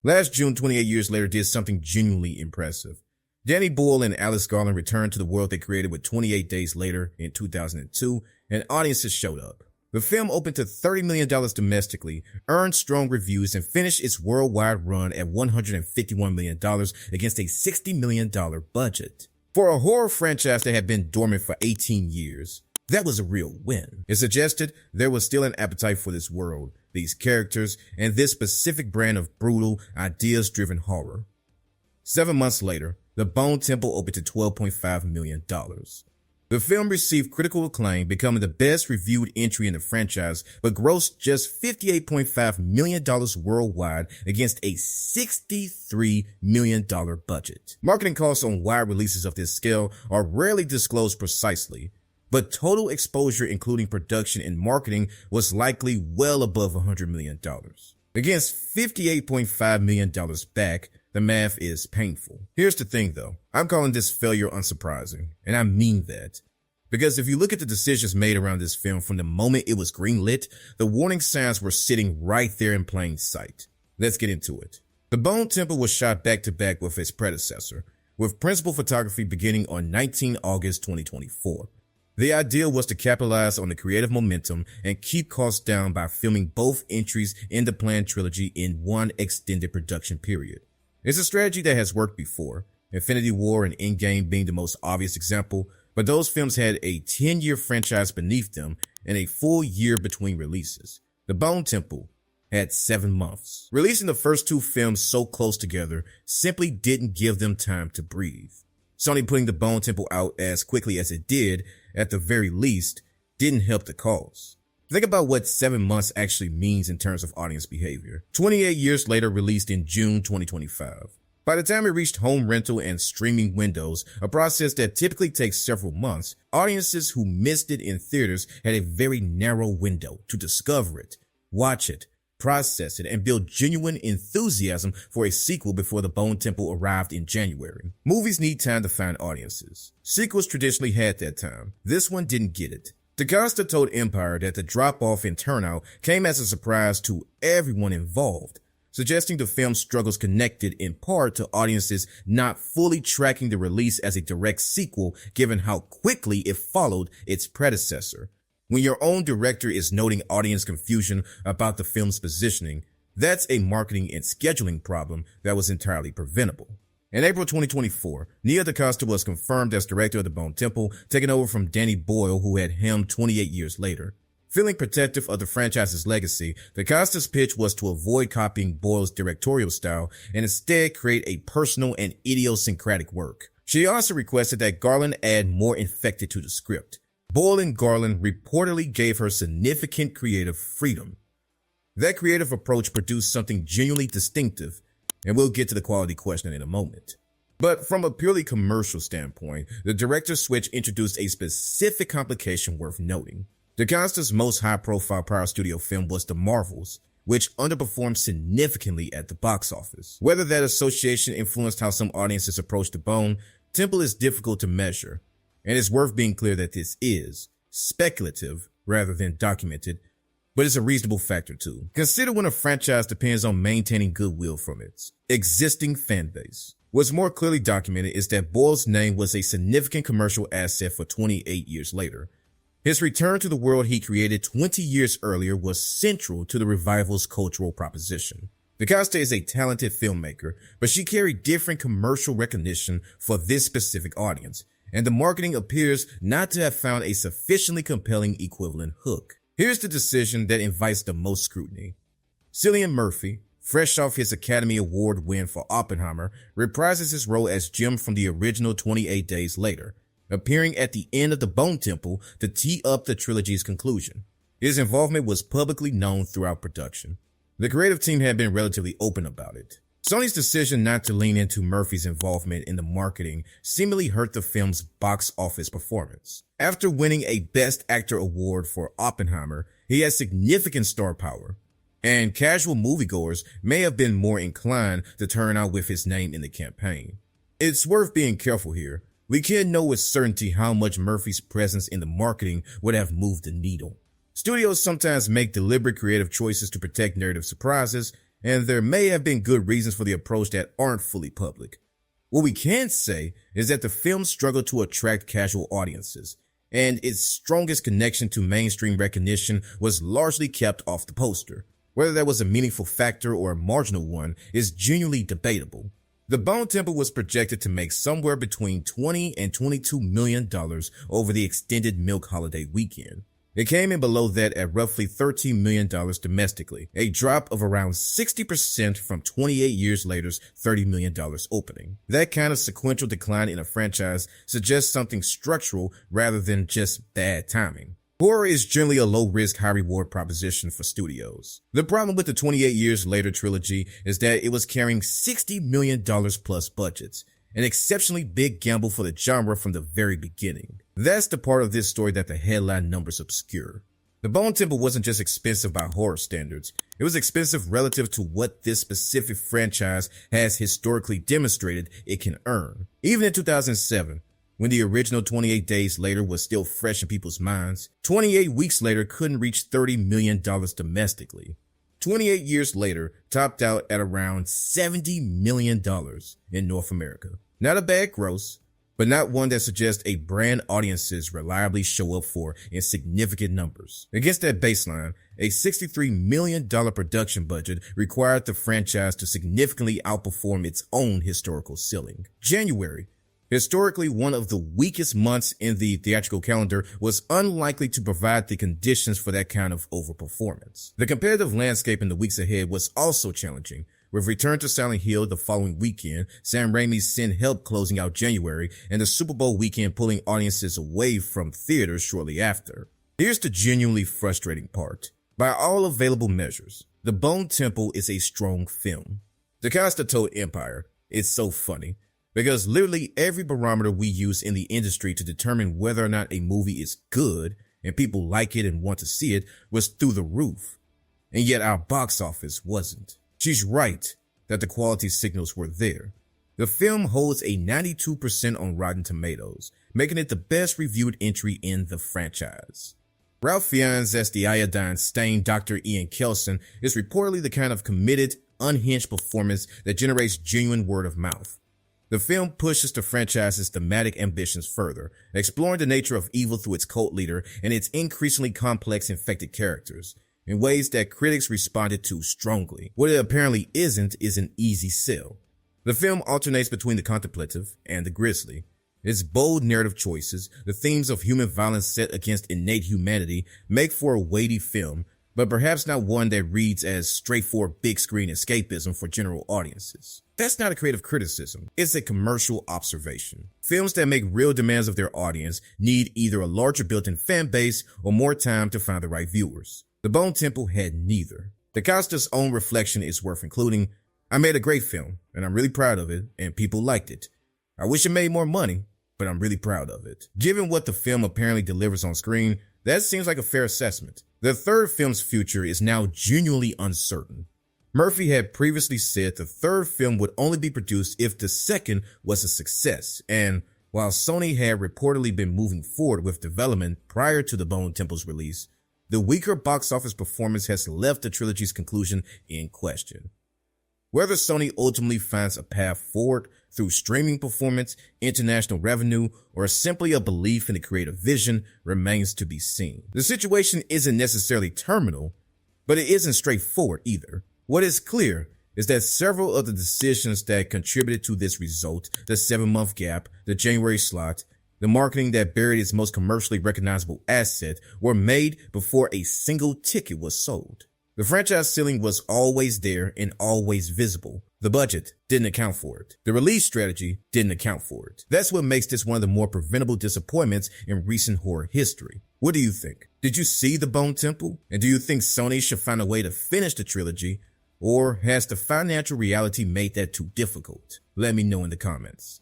Last June, 28 years later, did something genuinely impressive. Danny Boyle and Alex Garland returned to the world they created with 28 days later in 2002, and audiences showed up. The film opened to $30 million domestically, earned strong reviews, and finished its worldwide run at $151 million against a $60 million budget. For a horror franchise that had been dormant for 18 years, that was a real win. It suggested there was still an appetite for this world, these characters, and this specific brand of brutal, ideas-driven horror. 7 months later, The Bone Temple opened to $12.5 million. The film received critical acclaim, becoming the best reviewed entry in the franchise, but grossed just $58.5 million worldwide against a $63 million budget. Marketing costs on wide releases of this scale are rarely disclosed precisely, but total exposure including production and marketing was likely well above $100 million. Against $58.5 million back, the math is painful. Here's the thing though, I'm calling this failure unsurprising, and I mean that. Because if you look at the decisions made around this film from the moment it was greenlit, the warning signs were sitting right there in plain sight. Let's get into it. The Bone Temple was shot back to back with its predecessor, with principal photography beginning on 19 August 2024. The idea was to capitalize on the creative momentum and keep costs down by filming both entries in the planned trilogy in one extended production period. It's a strategy that has worked before, Infinity War and Endgame being the most obvious example, but those films had a 10-year franchise beneath them and a full year between releases. The Bone Temple had 7 months. Releasing the first two films so close together simply didn't give them time to breathe. Sony putting The Bone Temple out as quickly as it did, at the very least, didn't help the cause. Think about what 7 months actually means in terms of audience behavior. 28 years later, released in June 2025. By the time it reached home rental and streaming windows, a process that typically takes several months, audiences who missed it in theaters had a very narrow window to discover it, watch it, process it, and build genuine enthusiasm for a sequel before The Bone Temple arrived in January. Movies need time to find audiences. Sequels traditionally had that time. This one didn't get it. DaCosta told Empire that the drop-off in turnout came as a surprise to everyone involved, suggesting the film's struggles connected in part to audiences not fully tracking the release as a direct sequel given how quickly it followed its predecessor. When your own director is noting audience confusion about the film's positioning, that's a marketing and scheduling problem that was entirely preventable. In April 2024, Nia DaCosta was confirmed as director of The Bone Temple, taking over from Danny Boyle, who had helmed 28 years later. Feeling protective of the franchise's legacy, DaCosta's pitch was to avoid copying Boyle's directorial style and instead create a personal and idiosyncratic work. She also requested that Garland add more infected to the script. Boyle and Garland reportedly gave her significant creative freedom. That creative approach produced something genuinely distinctive, and we'll get to the quality question in a moment. But from a purely commercial standpoint, the director's switch introduced a specific complication worth noting. DaCosta's most high-profile prior studio film was The Marvels, which underperformed significantly at the box office. Whether that association influenced how some audiences approached The Bone Temple is difficult to measure, and it's worth being clear that this is speculative rather than documented, but it's a reasonable factor too. Consider when a franchise depends on maintaining goodwill from its existing fan base. What's more clearly documented is that Boyle's name was a significant commercial asset for 28 years later. His return to the world he created 20 years earlier was central to the revival's cultural proposition. DaCosta is a talented filmmaker, but she carried different commercial recognition for this specific audience, and the marketing appears not to have found a sufficiently compelling equivalent hook. Here's the decision that invites the most scrutiny. Cillian Murphy, fresh off his Academy Award win for Oppenheimer, reprises his role as Jim from the original 28 Days Later, appearing at the end of The Bone Temple to tee up the trilogy's conclusion. His involvement was publicly known throughout production. The creative team had been relatively open about it. Sony's decision not to lean into Murphy's involvement in the marketing seemingly hurt the film's box office performance. After winning a Best Actor award for Oppenheimer, he has significant star power, and casual moviegoers may have been more inclined to turn out with his name in the campaign. It's worth being careful here. We can't know with certainty how much Murphy's presence in the marketing would have moved the needle. Studios sometimes make deliberate creative choices to protect narrative surprises, and there may have been good reasons for the approach that aren't fully public. What we can say is that the film struggled to attract casual audiences, and its strongest connection to mainstream recognition was largely kept off the poster. Whether that was a meaningful factor or a marginal one is genuinely debatable. The Bone Temple was projected to make somewhere between $20 and $22 million over the extended Milk holiday weekend. It came in below that at roughly $13 million domestically, a drop of around 60% from 28 years later's $30 million opening. That kind of sequential decline in a franchise suggests something structural rather than just bad timing. Horror is generally a low-risk, high-reward proposition for studios. The problem with the 28 years later trilogy is that it was carrying $60 million plus budgets, an exceptionally big gamble for the genre from the very beginning. That's the part of this story that the headline numbers obscure. The Bone Temple wasn't just expensive by horror standards, it was expensive relative to what this specific franchise has historically demonstrated it can earn. Even in 2007, when the original 28 Days Later was still fresh in people's minds, 28 Weeks Later couldn't reach $30 million domestically. 28 years later topped out at around $70 million in North America. Not a bad gross, but not one that suggests a brand audiences reliably show up for in significant numbers. Against that baseline, a $63 million production budget required the franchise to significantly outperform its own historical ceiling. January, historically one of the weakest months in the theatrical calendar, was unlikely to provide the conditions for that kind of overperformance. The competitive landscape in the weeks ahead was also challenging. With Return to Silent Hill the following weekend, Sam Raimi's Sin Help closing out January, and the Super Bowl weekend pulling audiences away from theaters shortly after. Here's the genuinely frustrating part. By all available measures, The Bone Temple is a strong film. DaCosta told Empire, "It's so funny, because literally every barometer we use in the industry to determine whether or not a movie is good and people like it and want to see it was through the roof. And yet our box office wasn't." She's right that the quality signals were there. The film holds a 92% on Rotten Tomatoes, making it the best reviewed entry in the franchise. Ralph Fiennes as the iodine-stained Dr. Ian Kelson is reportedly the kind of committed, unhinged performance that generates genuine word of mouth. The film pushes the franchise's thematic ambitions further, exploring the nature of evil through its cult leader and its increasingly complex infected characters, in ways that critics responded to strongly. What it apparently isn't is an easy sell. The film alternates between the contemplative and the grisly. Its bold narrative choices, the themes of human violence set against innate humanity, make for a weighty film, but perhaps not one that reads as straightforward big screen escapism for general audiences. That's not a creative criticism, it's a commercial observation. Films that make real demands of their audience need either a larger built-in fan base or more time to find the right viewers. The Bone Temple had neither. DaCosta's own reflection is worth including, "I made a great film, and I'm really proud of it, and people liked it. I wish it made more money, but I'm really proud of it." Given what the film apparently delivers on screen, that seems like a fair assessment. The third film's future is now genuinely uncertain. Murphy had previously said the third film would only be produced if the second was a success, and while Sony had reportedly been moving forward with development prior to the Bone Temple's release, the weaker box office performance has left the trilogy's conclusion in question. Whether Sony ultimately finds a path forward through streaming performance, international revenue, or simply a belief in the creative vision remains to be seen. The situation isn't necessarily terminal, but it isn't straightforward either. What is clear is that several of the decisions that contributed to this result, the 7-month gap, the January slot, the marketing that buried its most commercially recognizable asset, were made before a single ticket was sold. The franchise ceiling was always there and always visible. The budget didn't account for it. The release strategy didn't account for it. That's what makes this one of the more preventable disappointments in recent horror history. What do you think? Did you see The Bone Temple? And do you think Sony should find a way to finish the trilogy? Or has the financial reality made that too difficult? Let me know in the comments.